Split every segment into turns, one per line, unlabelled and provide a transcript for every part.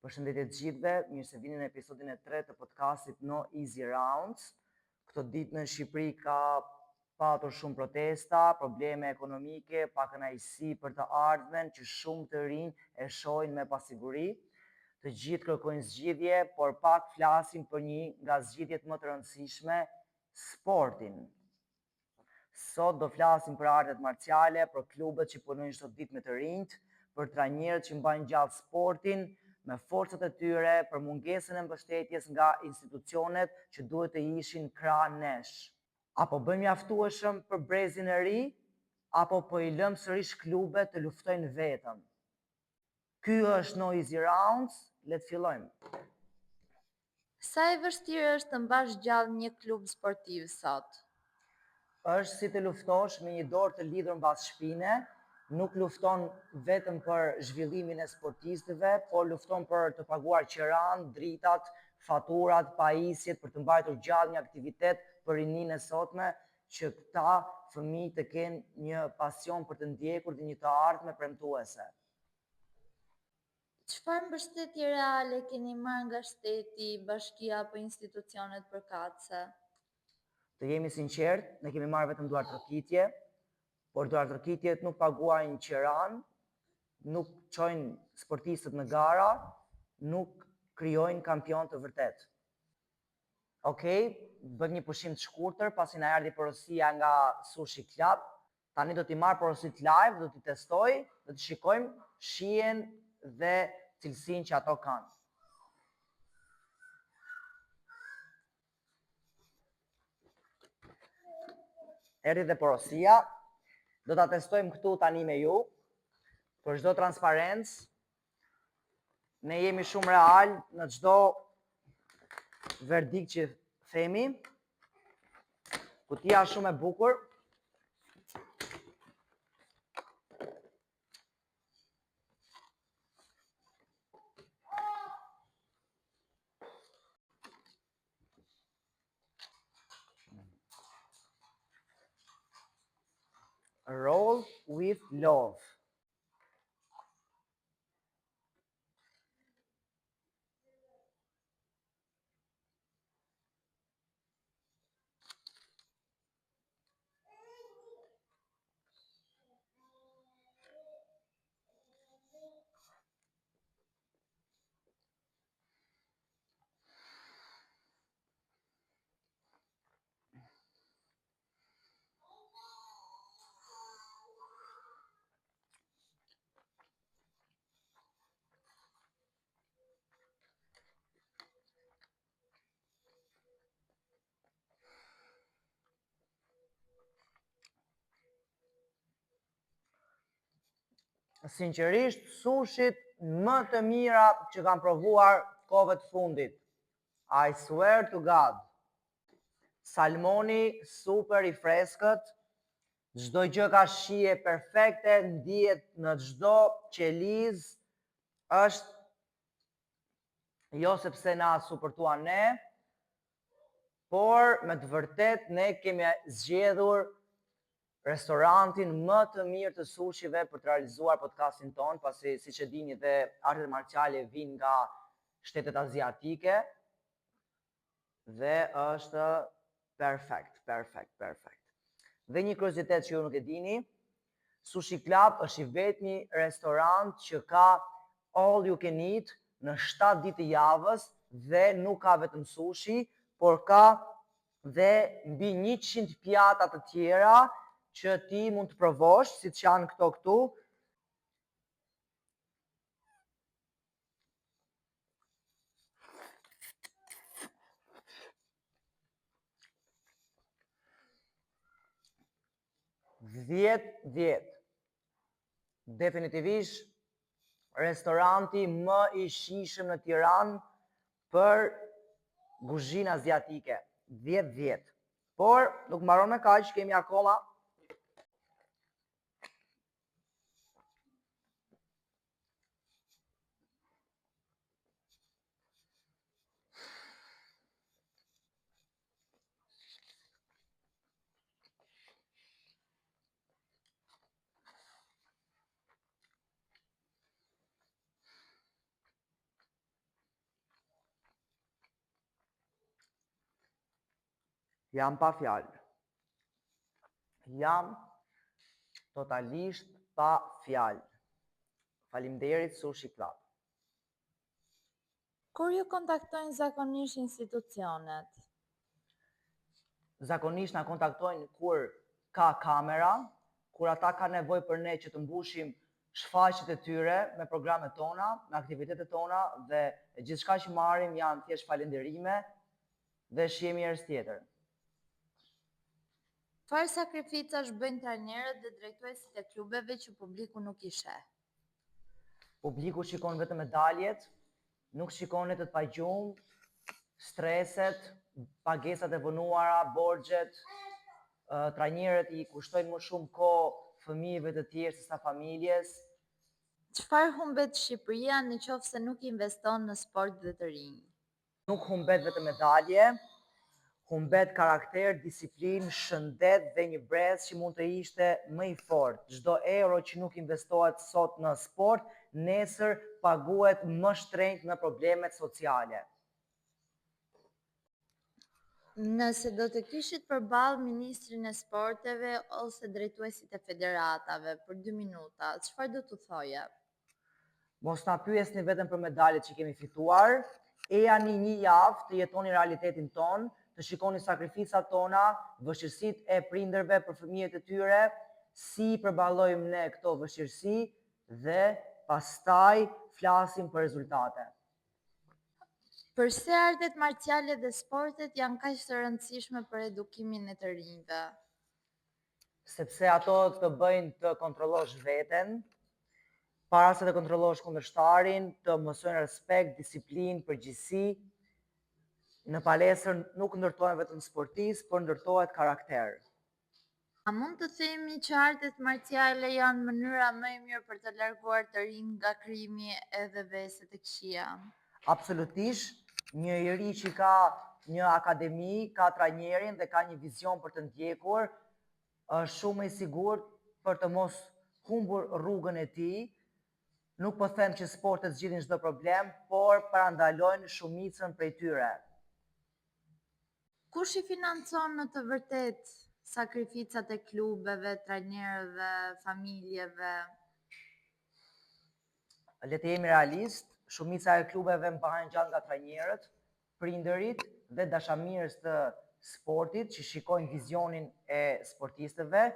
Përshëndetje të gjithëve, mirë se vini në episodin e 3 të podcastit No Easy Rounds. Këto ditë në Shqipëri ka patur shumë protesta, probleme ekonomike, pa kënaqësi për të ardhmen që shumë të rinj e shohin me pasiguri. Të gjithë kërkojnë zgjidhje, por pak flasin për një nga zgjidhjet më të rëndësishme, sportin. Sot do flasim për artet marciale, për klubet që punojnë çdo ditë me të rinjt, për trajnerët që mbajnë gjallë sportin, me forcat e tyre, për mungesën e mbështetjes nga institucionet që duhet të ishin krah nesh. Apo bëjmë mjaftueshëm për brezin e ri, apo po i lëm sërish klubet të luftojnë vetëm. Ky është No Easy Rounds, le të fillojmë.
Sa e vështirë është të mbash gjallë një klub sportiv sot?
Është si të luftosh me një dorë të lidhur mbas shpine, nuk lufton vetëm për zhvillimin e sportistëve, por lufton për të paguar qiran, dritat, faturat, pajisjet, për të mbajtur gjallë një aktivitet për rininë e sotme, që këta fëmijë të kenë një pasion për të ndjekur dhe një të ardhme premtuese.
Çfarë mbështetje reale keni marrë nga shteti, bashkia apo institucionet përkatëse?
Të jemi sinqert, ne kemi marrë vetëm duartërkitje, por duartërkitjet nuk paguajnë qiran, nuk çojnë sportistët në gara, nuk krijojnë kampion të vërtet. Okej, bëm një pushim të shkurtër, pasi na erdhi porosia nga Sushi Club. Tani do t'i marr porosit live, do t'i testoj, do t'i shikojmë shijen dhe cilësinë që ato kanë. Erdhi dhe porosia. Do ta testojmë këtu tani me ju. Për çdo transparencë, ne jemi shumë real në çdo verdikt që themi. Kutia shumë e bukur. Roll with love. Sinqerisht, sushit më të mira që kam provuar kohëve të fundit. I swear to God. Salmoni super i freskët, çdo gjë ka shije perfekte, ndihet në çdo qeliz, është jo sepse na supërtuan ne, por me të vërtet ne kemi zgjedhur restorantin më të mirë të sushive për të realizuar podcastin ton, pasi siç e dini dhe artet marciale vijnë nga shtetet aziatike dhe është perfekt. Dhe një kuriozitet që ju nuk e dini, Sushi Club është i vetmi restorant që ka all you can eat në 7 ditë të javës dhe nuk ka vetëm sushi, por ka dhe mbi 100 pjata të tjera që ti mund të provosh, si që janë këtu. Dhjetë. Definitivisht, restoranti më i shijshëm në Tiranë për kuzhinë aziatike. 10. Por, nuk mbaron me kaq, kemi akoma Jam pa fjalë. Jam totalisht pa fjalë. Faleminderit Sushi Club.
Kur ju kontaktojnë zakonisht institucionet?
Zakonisht na kontaktojnë kur ka kamera, kur ata ka nevojë për ne që të mbushim shfaqjet e tyre me programet tona, me aktivitetet tona dhe gjithçka që marrim janë thjesht falënderime dhe shihemi herës tjetër.
Çfarë sakrificash bëjnë trajnerët dhe drejtuesit e klubeve që publiku nuk i sheh?
Publiku shikon vetëm medaljet, nuk shikon të pagjumë, streset, pagesat e vonuara, borxhet. Trajnerët i kushtojnë më shumë kohë fëmijëve të tjerë sesa familjes.
Çfarë humbet Shqipëria nëse nuk investon në sport dhe të rinj?
Nuk humbet vetëm medalje, humbet karakter, disiplinë, shëndet dhe një brez që mund të ishte më i fortë. Çdo euro që nuk investohet sot në sport, nesër paguhet më shtrenjtë në problemet sociale.
Nëse do të kishit përballë ministrin e sporteve ose drejtuesit e federatave për 2 minuta, çfarë do t'u thoje?
Mos na pyesni vetëm për medaljet që kemi fituar, ejani një javë të jetoni realitetin ton, të shikoni sakrificat tona, vështirësitë e prindërve për fëmijët e tyre, si përballojmë ne këto vështirësi dhe pastaj flasim për rezultate.
Përse artet marciale dhe sportet janë kaq të rëndësishme për edukimin e të rinjve?
Sepse ato të bëjnë të kontrollosh veten, para se të kontrollosh kundërshtarin, të mësojnë respekt, disiplinë, përgjegjësi. Në palestër nuk ndërtohen vetëm sportistë, por ndërtohet karakter.
A mund të themi që artet marciale janë mënyra më e mirë për të larguar të rinj nga krimi edhe veset e këqija?
Absolutisht, një njeri që ka një akademi, ka trajnerin dhe ka një vizion për të ndjekur, është shumë i sigurt për të mos humbur rrugën e tij. Nuk po them që sportet zgjidhin çdo problem, por parandalojnë shumicën prej tyre.
Kush i financon në të vërtetë sakrificat e klubeve, trajnerëve, familjeve?
Le të jemi realist, shumica e klubeve mbahen gjatë nga trajnerët, prindërit dhe dashamirës të sportit që shikojnë vizionin e sportistëve.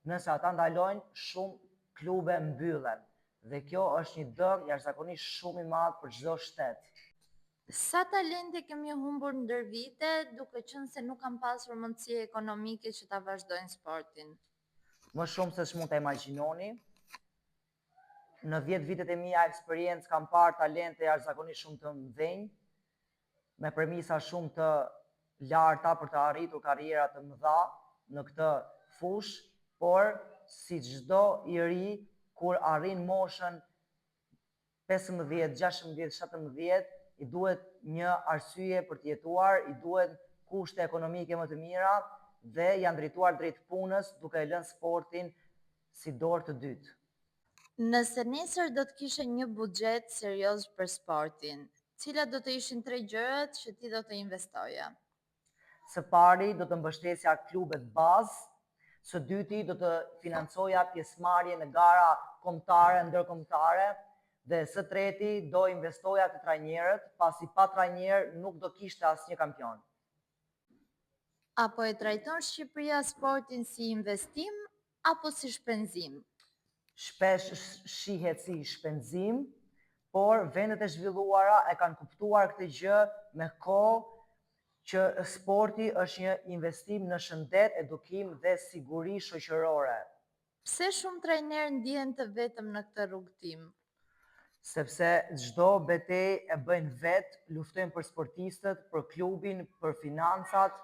Nëse ata ndalojnë, shumë klube mbyllen. Dhe kjo është një dëm jashtëzakonisht shumë i madh për çdo shtet.
Sa talente kemi humbur ndër vite, duke qenë se nuk kanë pasur mundësi ekonomike që ta vazhdojnë sportin?
Më shumë se ç'mund ta imagjinoni. Në 10 vitet e mia eksperiencë kam parë talente jashtëzakonisht shumë të mëdhenj, me premisa shumë të larta për të arritur karriera të mëdha në këtë fushë, por si çdo i ri, kur arrin moshën 15, 16, 17, i duhet një arsye për të jetuar, i duhet kushte ekonomike më të mira dhe janë drejtuar drejt punës duke lënë sportin si dorë të dytë.
Nëse nesër do të kishe një buxhet serioz për sportin, cilat do të ishin 3 gjërat që ti do të investoje?
Së pari do të mbështesja klubet bazë, së dyti do të financoja pjesëmarrje në gara kombëtare, ndërkombëtare, dhe së treti do investoja te trajnerët, pasi pa trajner nuk do kishte asnjë kampion.
Apo e trajton Shqipëria sportin si investim apo si shpenzim?
Shpesh shihet si shpenzim, por vendet e zhvilluara e kanë kuptuar këtë gjë me kohë që sporti është një investim në shëndet, edukim dhe siguri shoqërore.
Pse shumë trajnerë ndihen të vetëm në këtë rrugëtim?
Sepse çdo betejë e bëjnë vetë, luftojnë për sportistët, për klubin, për financat,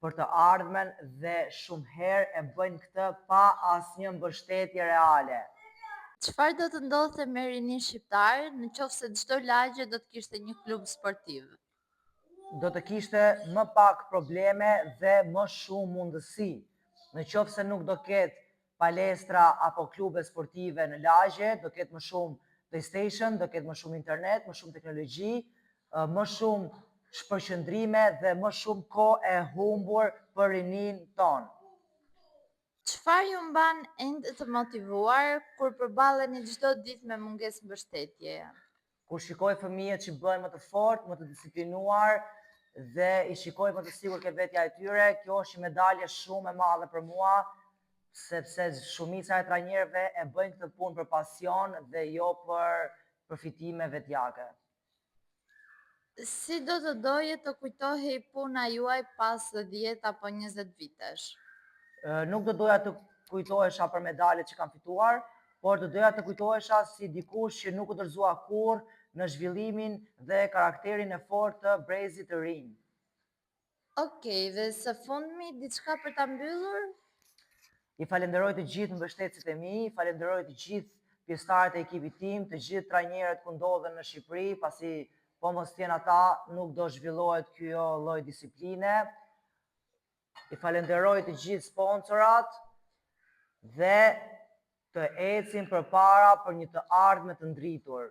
për të ardhmen dhe shumë herë e bëjnë këtë pa asnjë mbështetje reale.
Çfarë do të ndodhte me rinin shqiptar nëse çdo lagje do të kishte një klub sportiv?
Do të kishte më pak probleme dhe më shumë mundësi. Nëse nuk do ketë palestra apo klube sportive në lagje, do ketë më shumë PlayStation, do ketë më shumë internet, më shumë teknologji, më shumë shpërqendrime dhe më shumë kohë e humbur për rinin tonë.
Çfarë ju mban ende të motivuar kur përballeni çdo ditë me mungesë mbështetjeje?
Kur shikoj fëmijët që bëhen më të fortë, më të disiplinuar dhe i shikoj më të sigurt ke vetja e tyre, kjo është një medalje shumë e madhe për mua, sepse shumica e trajnerëve e bëjnë këtë punë për pasion dhe jo për përfitime vetjake.
Si do të doje të kujtohej puna juaj pas 10 apo 20 vitesh?
Nuk do doja të kujtohesha për medaljet që kam fituar, por do doja të kujtohesha si dikush që nuk u dorëzua kurrë në zhvillimin dhe karakterin e fortë të brezit të rinj.
Okej, dhe së fundmi diçka për ta mbyllur?
I falenderoj të gjithë mbështetësit e mi, falenderoj të gjithë pjesëtarët e ekipit tim, të gjithë trajnerët ku ndodhen në Shqipëri, pasi po mos t'jen ata nuk do zhvillohet kjo lloj disipline. I falenderoj të gjithë sponsorat dhe të ecim përpara për një të ardhme të ndritur.